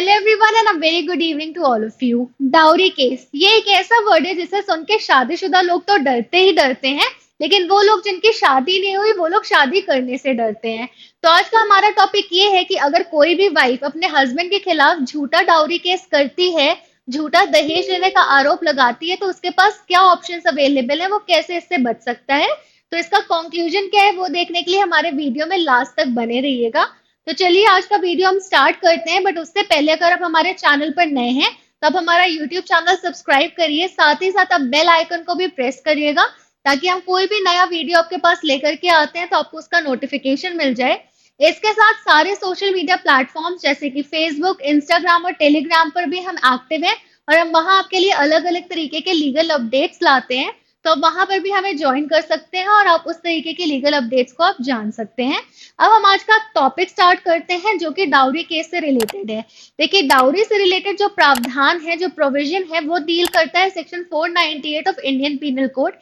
Hello everyone and a very good evening to all of you. Dowry case ये एक ऐसा word है जिसे सुन के शादीशुदा लोग तो डरते ही डरते हैं, लेकिन वो लोग जिनकी शादी नहीं हुई वो लोग शादी करने से डरते हैं। तो आज का हमारा टॉपिक ये है कि अगर कोई भी वाइफ अपने हस्बैंड के खिलाफ झूठा डाउरी केस करती है, झूठा दहेज लेने का आरोप लगाती है, तो उसके पास क्या ऑप्शंस अवेलेबल है, वो कैसे इससे बच सकता है। तो इसका कंक्लूजन क्या है वो देखने के लिए हमारे वीडियो में लास्ट तक बने रहिएगा। तो चलिए आज का वीडियो हम स्टार्ट करते हैं, बट उससे पहले अगर आप हमारे चैनल पर नए हैं तो आप हमारा यूट्यूब चैनल सब्सक्राइब करिए, साथ ही साथ आप बेल आइकन को भी प्रेस करिएगा ताकि हम कोई भी नया वीडियो आपके पास लेकर के आते हैं तो आपको उसका नोटिफिकेशन मिल जाए। इसके साथ सारे सोशल मीडिया प्लेटफॉर्म्स जैसे कि फेसबुक, इंस्टाग्राम और टेलीग्राम पर भी हम एक्टिव हैं और हम वहां आपके लिए अलग अलग तरीके के लीगल अपडेट्स लाते हैं। तो आप वहां पर भी हमें ज्वाइन कर सकते हैं और आप उस तरीके के लीगल अपडेट्स को आप जान सकते हैं। अब हम आज का टॉपिक स्टार्ट करते हैं जो कि डाउरी केस से रिलेटेड है। देखिए, डाउरी से रिलेटेड जो प्रावधान है, जो प्रोविजन है, वो डील करता है section 498 of Indian penal code.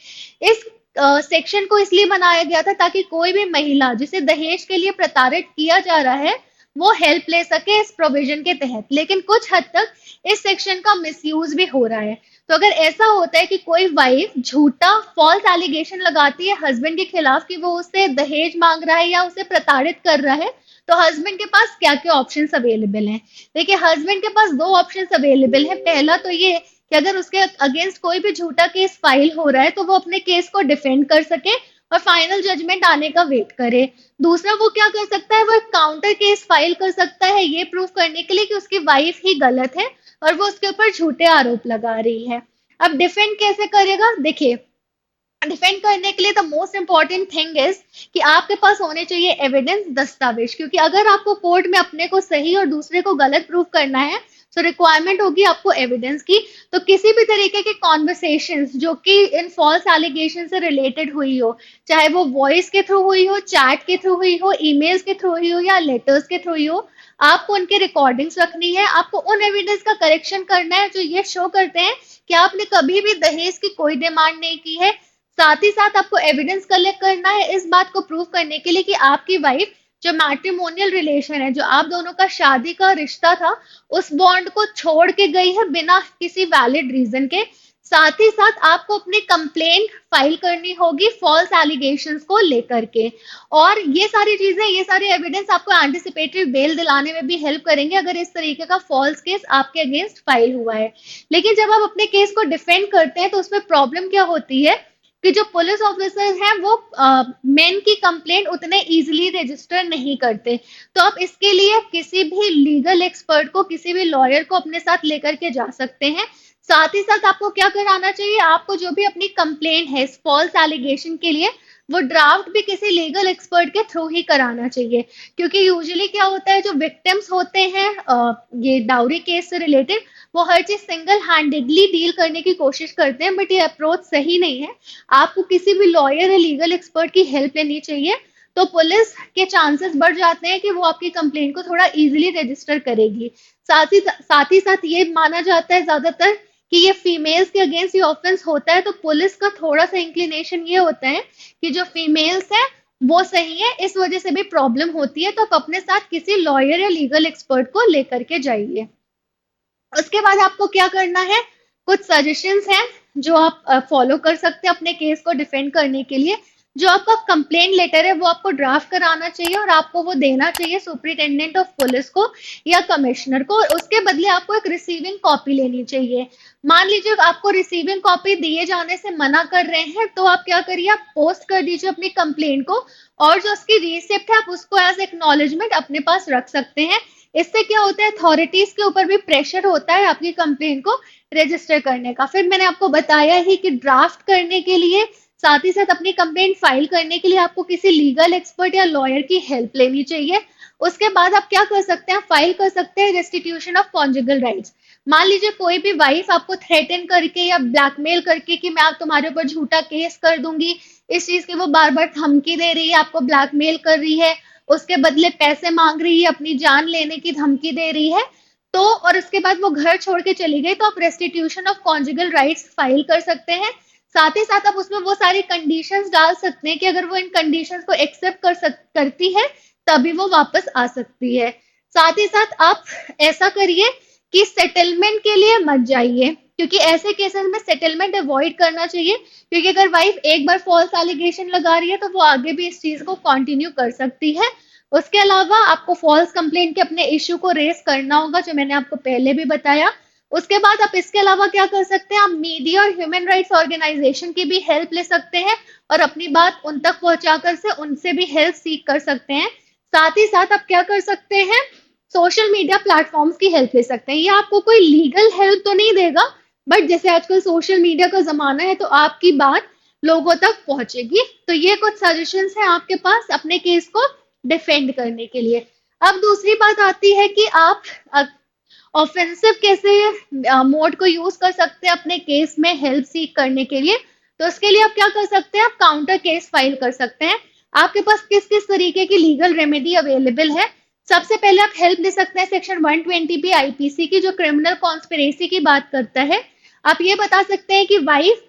इस सेक्शन को इसलिए बनाया गया था ताकि कोई भी महिला जिसे दहेज के लिए प्रताड़ित किया जा रहा है वो हेल्प ले सके इस प्रोविजन के तहत। लेकिन कुछ हद तक इस सेक्शन का मिसयूज भी हो रहा है। तो अगर ऐसा होता है कि कोई वाइफ झूठा फॉल्स एलिगेशन लगाती है हस्बैंड के खिलाफ कि वो उससे दहेज मांग रहा है या उसे प्रताड़ित कर रहा है, तो हस्बैंड के पास क्या क्या ऑप्शंस अवेलेबल हैं। देखिए, हस्बैंड के पास दो ऑप्शंस अवेलेबल है। पहला तो ये कि अगर उसके अगेंस्ट कोई भी झूठा केस फाइल हो रहा है तो वो अपने केस को डिफेंड कर सके और फाइनल जजमेंट आने का वेट करे। दूसरा वो क्या कर सकता है, वो एक काउंटर केस फाइल कर सकता है ये प्रूव करने के लिए कि उसकी वाइफ ही गलत है और वो उसके ऊपर झूठे आरोप लगा रही है। अब डिफेंड कैसे करेगा? देखिए, डिफेंड करने के लिए the most important thing is कि आपके पास होने चाहिए एविडेंस, दस्तावेज। क्योंकि अगर आपको कोर्ट में अपने को सही और दूसरे को गलत प्रूव करना है तो रिक्वायरमेंट होगी आपको एविडेंस की। तो किसी भी तरीके के कॉन्वर्सेशंस जो कि इन फॉल्स एलिगेशन से रिलेटेड हुई हो, चाहे वो वॉइस के थ्रू हुई हो, चैट के थ्रू हुई हो, ईमेल्स के थ्रू हुई हो या लेटर्स के थ्रू हुई हो, आपको उनकी रिकॉर्डिंग्स रखनी है। आपको उन एविडेंस का करेक्शन करना है जो ये शो करते हैं कि आपने कभी भी दहेज की कोई डिमांड नहीं की है। साथ ही साथ आपको एविडेंस कलेक्ट करना है इस बात को प्रूव करने के लिए कि आपकी वाइफ जो मैट्रिमोनियल रिलेशन है, जो आप दोनों का शादी का रिश्ता था, उस बॉन्ड को छोड़ के गई है बिना किसी वैलिड रीजन के। साथ ही साथ आपको अपनी कंप्लेंट फाइल करनी होगी फॉल्स एलिगेशंस को लेकर के। और ये सारी चीजें, ये सारे एविडेंस आपको एंटिसिपेटरी बेल दिलाने में भी हेल्प करेंगे अगर इस तरीके का फॉल्स केस आपके अगेंस्ट फाइल हुआ है। लेकिन जब आप अपने केस को डिफेंड करते हैं तो उसमें प्रॉब्लम क्या होती है कि जो पुलिस ऑफिसर्स हैं वो मेन की कंप्लेंट उतने इजीली रजिस्टर नहीं करते। तो आप इसके लिए किसी भी लीगल एक्सपर्ट को, किसी भी लॉयर को अपने साथ लेकर के जा सकते हैं। साथ ही साथ आपको क्या कराना चाहिए, आपको जो भी अपनी कंप्लेंट है इस फॉल्स एलिगेशन के लिए, वो ड्राफ्ट भी किसी लीगल एक्सपर्ट के थ्रू ही कराना चाहिए। क्योंकि यूजुअली क्या होता है, जो विक्टिम्स होते हैं ये डाउरी केस से रिलेटेड, वो हर चीज सिंगल हैंडेडली डील करने की कोशिश करते हैं, बट ये अप्रोच सही नहीं है। आपको किसी भी लॉयर या लीगल एक्सपर्ट की हेल्प लेनी चाहिए। तो पुलिस के चांसेस बढ़ जाते हैं कि वो आपकी कंप्लेंट को थोड़ा इजीली रजिस्टर करेगी। साथ ही साथ ये माना जाता है ज्यादातर कि ये फीमेल्स के अगेंस्ट ये ऑफेंस होता है, तो पुलिस का थोड़ा सा इंक्लिनेशन ये होता है कि जो फीमेल्स है वो सही है, इस वजह से भी प्रॉब्लम होती है। तो आप अपने साथ किसी लॉयर या लीगल एक्सपर्ट को लेकर के जाइए। उसके बाद आपको क्या करना है, कुछ सजेशंस हैं जो आप फॉलो कर सकते हैं अपने केस को डिफेंड करने के लिए। जो आपका कंप्लेंट लेटर है वो आपको ड्राफ्ट कराना चाहिए और आपको वो देना चाहिए सुपरिटेंडेंट ऑफ पुलिस को या कमिश्नर को, और उसके बदले आपको एक रिसीविंग कॉपी लेनी चाहिए। मान लीजिए आपको रिसीविंग कॉपी दिए जाने से मना कर रहे हैं, तो आप क्या करिए, आप पोस्ट कर दीजिए अपनी कंप्लेंट को, और जो उसकी रिसिप्ट है आप उसको एज एक्नॉलेजमेंट अपने पास रख सकते हैं। इससे क्या होता है, अथॉरिटीज के ऊपर भी प्रेशर होता है आपकी कंप्लेंट को रजिस्टर करने का। फिर मैंने आपको बताया ही कि ड्राफ्ट करने के लिए, साथ ही साथ अपनी कंप्लेंट फाइल करने के लिए आपको किसी लीगल एक्सपर्ट या लॉयर की हेल्प लेनी चाहिए। उसके बाद आप क्या कर सकते हैं, फाइल कर सकते हैं रेस्टिट्यूशन ऑफ कॉन्जुगल राइट्स। मान लीजिए कोई भी वाइफ आपको थ्रेटन करके या ब्लैकमेल करके कि मैं आप तुम्हारे ऊपर झूठा केस कर दूंगी, इस चीज की वो बार बार धमकी दे रही है, आपको ब्लैकमेल कर रही है, उसके बदले पैसे मांग रही है, अपनी जान लेने की धमकी दे रही है, तो और उसके बाद वो घर छोड़ के चली गई, तो आप restitution of conjugal rights file कर सकते हैं। साथ ही साथ आप उसमें वो सारी कंडीशंस डाल सकते हैं कि अगर वो इन कंडीशंस को एक्सेप्ट करती है तभी वो वापस आ सकती है। साथ ही साथ आप ऐसा करिए कि सेटलमेंट के लिए मत जाइए, क्योंकि ऐसे केसेस में सेटलमेंट अवॉइड करना चाहिए, क्योंकि अगर वाइफ एक बार फॉल्स एलिगेशन लगा रही है तो वो आगे भी इस चीज को कंटिन्यू कर सकती है। उसके अलावा आपको फॉल्स कंप्लेंट के अपने इश्यू को रेस करना होगा, जो मैंने आपको पहले भी बताया। उसके बाद आप इसके अलावा क्या कर सकते हैं, आप मीडिया और ह्यूमन राइट्स ऑर्गेनाइजेशन की भी हेल्प ले सकते हैं और अपनी बात उन तक पहुंचाकर से उनसे भी हेल्प सीख कर सकते हैं। साथ ही साथ आप क्या कर सकते हैं, सोशल मीडिया प्लेटफॉर्म्स की हेल्प ले सकते हैं। ये आपको कोई लीगल हेल्प तो नहीं देगा, बट जैसे आजकल सोशल मीडिया का जमाना है तो आपकी बात लोगों तक पहुंचेगी। तो ये कुछ सजेशंस हैं आपके पास अपने केस को डिफेंड करने के लिए। अब दूसरी बात आती है कि आप ऑफेंसिव कैसे मोड को यूज कर सकते हैं अपने केस में हेल्प सीख करने के लिए। तो उसके लिए आप क्या कर सकते हैं, आप काउंटर केस फाइल कर सकते हैं। आपके पास किस किस तरीके की लीगल रेमेडी अवेलेबल है। सबसे पहले आप हेल्प ले सकते हैं सेक्शन 120 बी आईपीसी की, जो क्रिमिनल कॉन्स्पिरेसी की बात करता है। आप ये बता सकते हैं कि वाइफ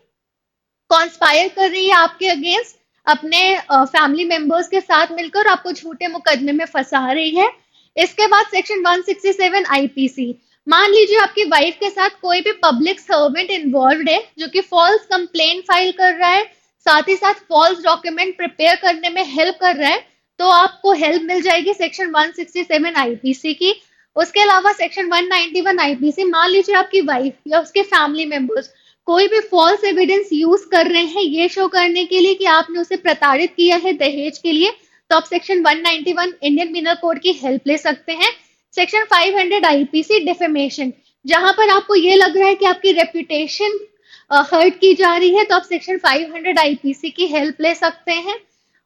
कॉन्स्पायर कर रही है आपके अगेंस्ट अपने फैमिली मेंबर्स के साथ मिलकर, आपको झूठे मुकदमे में फंसा रही है। इसके बाद सेक्शन 167 आईपीसी, मान लीजिए आपकी वाइफ के साथ कोई भी पब्लिक सर्वेंट इन्वॉल्व है जो कि फॉल्स कंप्लेंट फाइल कर रहा है, साथ ही साथ फॉल्स डॉक्यूमेंट प्रिपेयर करने में हेल्प कर रहा है, तो आपको हेल्प मिल जाएगी सेक्शन 167 आईपीसी की। उसके अलावा सेक्शन 191 आईपीसी, मान लीजिए आपकी वाइफ या उसके फैमिली मेंबर्स कोई भी फॉल्स एविडेंस यूज कर रहे हैं ये शो करने के लिए कि आपने उसे प्रताड़ित किया है दहेज के लिए, तो आप सेक्शन 191 इंडियन पिनल कोड की हेल्प ले सकते हैं। सेक्शन 500 आईपीसी डिफेमेशन, जहां पर आपको ये लग रहा है कि आपकी रेपुटेशन हर्ट की जा रही है, तो आप सेक्शन 500 आईपीसी की हेल्प ले सकते हैं।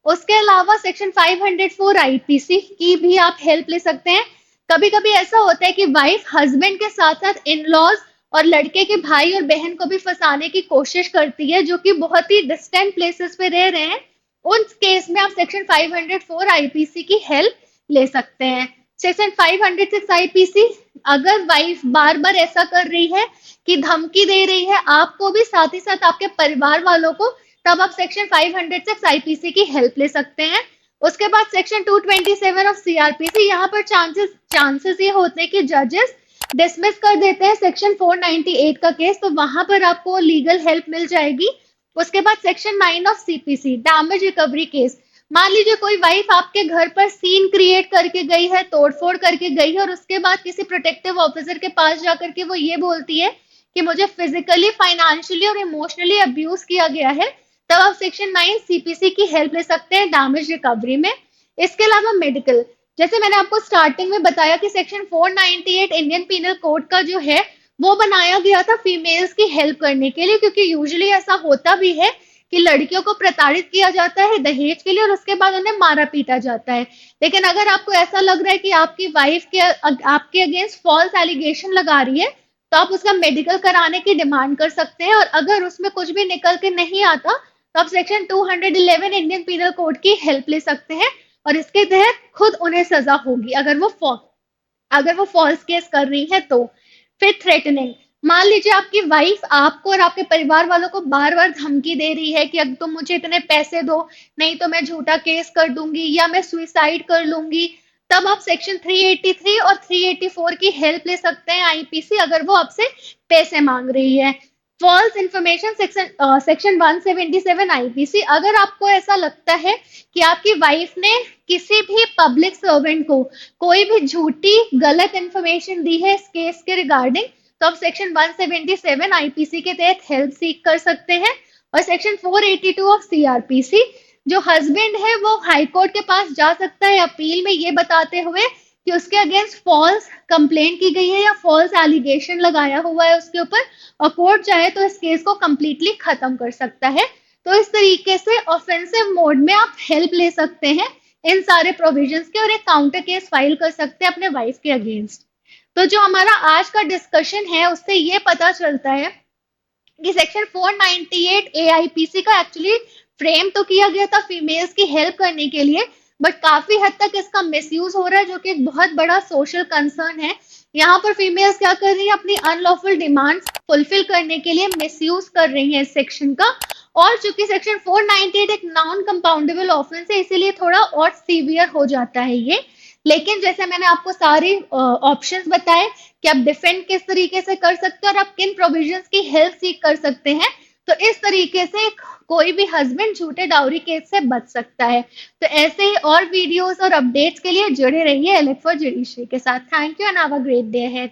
उसके अलावा सेक्शन 504 आईपीसी की भी आप हेल्प ले सकते हैं। कभी कभी ऐसा होता है कि वाइफ हस्बैंड के साथ साथ इन लॉज और लड़के के भाई और बहन को भी फंसाने की कोशिश करती है, जो कि बहुत ही डिस्टेंट प्लेसेस पे रह रहे हैं। उस केस में आप सेक्शन 504 आईपीसी की हेल्प ले सकते हैं। सेक्शन 506 आईपीसी, अगर वाइफ बार बार ऐसा कर रही है कि धमकी दे रही है आपको भी साथ ही साथ आपके परिवार वालों को, तब आप सेक्शन 506 आईपीसी की हेल्प ले सकते हैं। उसके बाद सेक्शन 227 ऑफ सीआरपीसी, यहाँ पर चांसेस ये होते हैं कि जजेस डिसमिस कर देते हैं सेक्शन 498 का केस, तो वहां पर आपको लीगल हेल्प मिल जाएगी। उसके बाद section 9 of CPC, damage recovery case, मान लीजिए कोई वाइफ आपके घर पर सीन क्रिएट करके गई है, तोड़फोड़ करके गई है, और उसके बाद किसी प्रोटेक्टिव ऑफिसर के पास जाकर के वो ये बोलती है कि मुझे फिजिकली, फाइनेंशियली और इमोशनली अब्यूज किया गया है, तब आप सेक्शन 9 सीपीसी की हेल्प ले सकते हैं डैमेज रिकवरी में। इसके अलावा मेडिकल, जैसे मैंने आपको स्टार्टिंग में बताया कि सेक्शन 498 इंडियन पिनल कोड का जो है वो बनाया गया था फीमेल्स की हेल्प करने के लिए, क्योंकि यूजुअली ऐसा होता भी है कि लड़कियों को प्रताड़ित किया जाता है दहेज के लिए और उसके बाद उन्हें मारा पीटा जाता है। लेकिन अगर आपको ऐसा लग रहा है कि आपकी वाइफ के आपके अगेंस्ट फॉल्स एलिगेशन लगा रही है, तो आप उसका मेडिकल कराने की डिमांड कर सकते हैं, और अगर उसमें कुछ भी निकल के नहीं आता तो आप सेक्शन 211 इंडियन पिनल कोड की हेल्प ले सकते हैं, और इसके तहत खुद उन्हें सजा होगी अगर वो फॉल्स केस कर रही है तो। फिर थ्रेटनिंग, मान लीजिए आपकी वाइफ आपको और आपके परिवार वालों को बार बार धमकी दे रही है कि अगर तुम मुझे इतने पैसे दो, नहीं तो मैं झूठा केस कर दूंगी या मैं सुइसाइड कर लूंगी, तब आप सेक्शन 383 और 384 की हेल्प ले सकते हैं आईपीसी, अगर वो आपसे पैसे मांग रही है। फॉल्स इंफॉर्मेशन सेक्शन 177 आईपीसी, अगर आपको ऐसा लगता है कि आपकी वाइफ ने किसी भी पब्लिक सर्वेंट को कोई भी झूठी गलत इंफॉर्मेशन दी है इस केस के रिगार्डिंग, तो आप सेक्शन 177 आईपीसी के तहत हेल्प सीख कर सकते हैं। और सेक्शन 482 ऑफ सीआरपीसी, जो हस्बैंड है वो हाई कोर्ट के पास जा सकता है अपील में ये बताते हुए कि उसके अगेंस्ट फॉल्स कंप्लेंट की गई है या फॉल्स एलिगेशन लगाया हुआ है उसके ऊपर, और कोर्ट चाहे तो इस केस को कंप्लीटली खत्म कर सकता है। तो इस तरीके से ऑफेंसिव मोड में आप हेल्प ले सकते हैं इन सारे प्रोविजंस के, और एक काउंटर केस फाइल कर सकते हैं अपने वाइफ के अगेंस्ट। तो जो हमारा आज का डिस्कशन है उससे ये पता चलता है कि सेक्शन 498 एआईपीसी का एक्चुअली फ्रेम तो किया गया था फीमेल्स की हेल्प करने के लिए, बट काफी हद तक इसका मिसयूज हो रहा है, जो कि एक बहुत बड़ा सोशल कंसर्न है। यहाँ पर फीमेल्स क्या कर रही है, अपनी अनलॉफुल डिमांड्स फुलफिल करने के लिए मिसयूज कर रही है इस सेक्शन का। और चूंकि सेक्शन 498 एक नॉन कंपाउंडेबल ऑफेंस है, इसीलिए थोड़ा और सीवियर हो जाता है ये। लेकिन जैसे मैंने आपको सारे ऑप्शंस बताए कि आप डिफेंड किस तरीके से कर सकते हो और आप किन प्रोविजंस की हेल्प सीख कर सकते हैं, तो इस तरीके से कोई भी हस्बैंड झूठे डाउरी केस से बच सकता है। तो ऐसे ही और वीडियोस और अपडेट्स के लिए जुड़े रहिए एलिट फॉर जुडिशरी के साथ। Thank you and have a great day ahead.